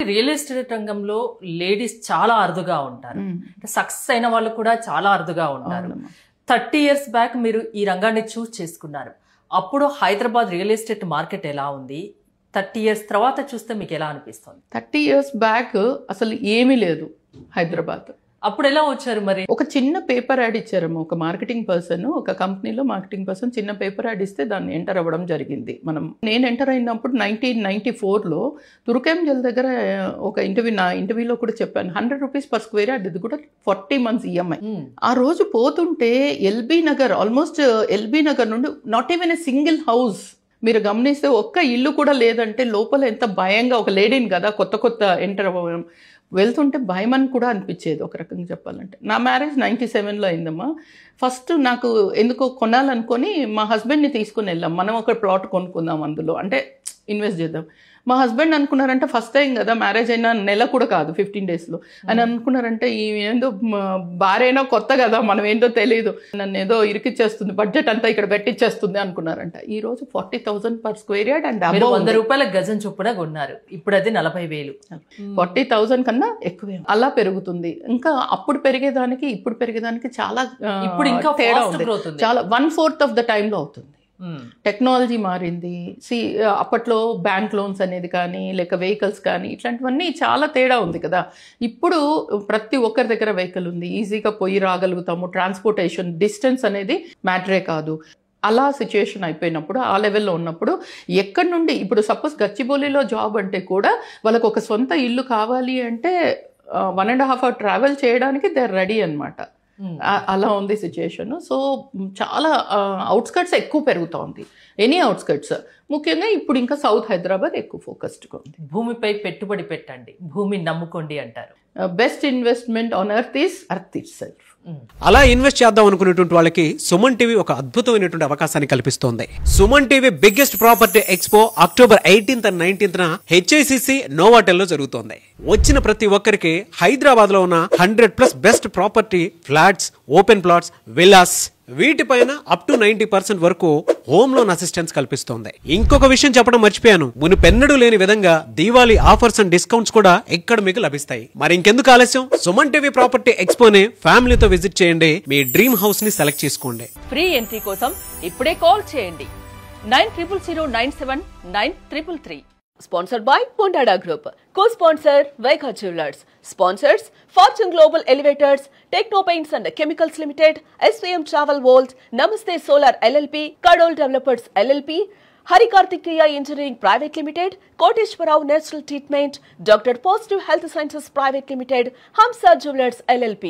Real estate రంగంలో ladies చాలా అరుదుగా ఉంటారు. సక్సెస్ అయిన వాళ్ళు కూడా చాలా అరుదుగా ఉంటారు. 30 years బ్యాక్ మీరు ఈ రంగాన్ని చూస్ చేసుకున్నారు. అప్పుడు హైదరాబాద్ రియల్ ఎస్టేట్ మార్కెట్ ఎలా ఉంది? 30 years తర్వాత చూస్తే మీకు ఎలా అనిపిస్తుంది? 30 years బ్యాక్ అసలు ఏమీ లేదు హైదరాబాద్. అప్పుడు ఎలా వచ్చారు మరి? ఒక చిన్న పేపర్ యాడ్ ఇచ్చారమ్మా. ఒక మార్కెటింగ్ పర్సన్, ఒక కంపెనీలో మార్కెటింగ్ పర్సన్ చిన్న పేపర్ యాడ్ ఇస్తే దాన్ని ఎంటర్ అవ్వడం జరిగింది. నేను ఎంటర్ అయినప్పుడు 1994లో తుర్కెంజల్ దగ్గర ఒక ఇంటర్వ్యూలో కూడా చెప్పాను, 100 rupees per square yard, ఇది కూడా 40 months EMI. ఆ రోజు పోతుంటే ఎల్బీ నగర్, ఆల్మోస్ట్ ఎల్బీ నగర్ నుండి not even a single house, మీరు గమనిస్తే ఒక్క ఇల్లు కూడా లేదంటే లోపల ఎంత భయంగా, ఒక లేడీని కదా కొత్త ఎంటర్ అవ్వడం, వెళ్తుంటే భయం అని కూడా అనిపించేది ఒక రకంగా చెప్పాలంటే. నా మ్యారేజ్ 97లో అయిందమ్మా. ఫస్ట్ నాకు ఎందుకో కొనాలనుకొని మా హస్బెండ్ని తీసుకుని వెళ్ళాం. మనం ఒక ప్లాట్ కొనుక్కుందాం, అందులో అంటే ఇన్వెస్ట్ చేద్దాం. మా హస్బెండ్ అనుకున్నారంటే ఫస్ట్ టైం కదా, మ్యారేజ్ అయినా నెల కూడా కాదు, 15 daysలో అని అనుకున్నారంటే ఈ ఏందో భార్యనో కొత్త కదా, మనం ఏంటో తెలియదు, నన్ను ఏదో ఇరికిచ్చేస్తుంది, బడ్జెట్ అంతా ఇక్కడ పెట్టిచ్చేస్తుంది అనుకున్నారంట. ఈ రోజు 40,000 per square yard అండ్ 100 రూపాయల గజం చొప్పున కొన్నారు. ఇప్పుడు అది 40,000. 40,000 కన్నా ఎక్కువే అలా పెరుగుతుంది. ఇంకా అప్పుడు పెరిగేదానికి ఇప్పుడు పెరిగేదానికి చాలా ఇప్పుడు ఇంకా తేడా ఉంది. చాలా 1/4 of the టైంలో అవుతుంది. టెక్నాలజీ మారింది. అప్పట్లో బ్యాంక్ లోన్స్ అనేది కానీ లేక వెహికల్స్ కానీ ఇట్లాంటివన్నీ చాలా తేడా ఉంది కదా. ఇప్పుడు ప్రతి ఒక్కరి దగ్గర వెహికల్ ఉంది, ఈజీగా పోయి రాగలుగుతాము. ట్రాన్స్పోర్టేషన్ డిస్టెన్స్ అనేది మ్యాటరే కాదు. అలా సిచ్యుయేషన్ అయిపోయినప్పుడు, ఆ లెవెల్లో ఉన్నప్పుడు ఎక్కడి నుండి ఇప్పుడు సపోజ్ గచ్చిబౌలిలో జాబ్ అంటే కూడా వాళ్ళకు ఒక సొంత ఇల్లు కావాలి అంటే 1.5 hour ట్రావెల్ చేయడానికి దే ఆర్ రెడీ అనమాట. అలా ఉంది సిచ్యుయేషన్. సో చాలా అవుట్స్కట్స్ ఎక్కువ పెరుగుతూ ఉంది, ఎనీ అవుట్స్కట్స్. ముఖ్యంగా ఇప్పుడు ఇంకా సౌత్ హైదరాబాద్ ఎక్కువ ఫోకస్డ్గా ఉంది. భూమిపై పెట్టుబడి పెట్టండి, భూమిని నమ్ముకోండి అంటారు. Best investment on earth is earth itself. అలా ఇన్వెస్ట్ చేద్దాం అనుకునేటువంటి వాళ్ళకి సుమన్ టీవీ ఒక అద్భుతమైనటువంటి అవకాశాన్ని కల్పిస్తోంది. Suman TV biggest property expo October 18th and 19th HICC Novotel లో జరుగుతోంది. వచ్చిన ప్రతి ఒక్కరికి హైదరాబాద్ లో ఉన్న 100+ best property flats, open plots, villas వీటిపైన అప్ టు 90% వరకు హోమ్ లోన్ అసిస్టెన్స్ కల్పిస్తోంది. ఇంకొక విషయం చెప్పడం మర్చిపోయాను, మునుపెన్నడూ లేని విధంగా దీవాళీ ఆఫర్స్ అండ్ డిస్కౌంట్స్ కూడా ఇక్కడ మీకు లభిస్తాయి. మరి ఇంకెందుకు ఆలస్యం, సుమన్ టీవీ ప్రాపర్టీ ఎక్స్పోని ఫ్యామిలీతో విజిట్ చేయండి, మీ డ్రీమ్ హౌస్ ని సెలెక్ట్ చేసుకోండి. ఫ్రీ ఎంట్రీ కోసం ఇప్పుడే కాల్ చేయండి 9000979333. Sponsored by Pondada Group. Co-sponsor Vaikha Jewelers. Sponsors Fortune Global Elevators, Techno Paints and Chemicals Limited, SVM Travel World, Namaste Solar LLP, Kadol Developers LLP, Hari Kartikeya Engineering Private Limited, Koteshwarao Natural Treatment, Dr. Positive Health Sciences Private Limited, Hamsa Jewelers LLP.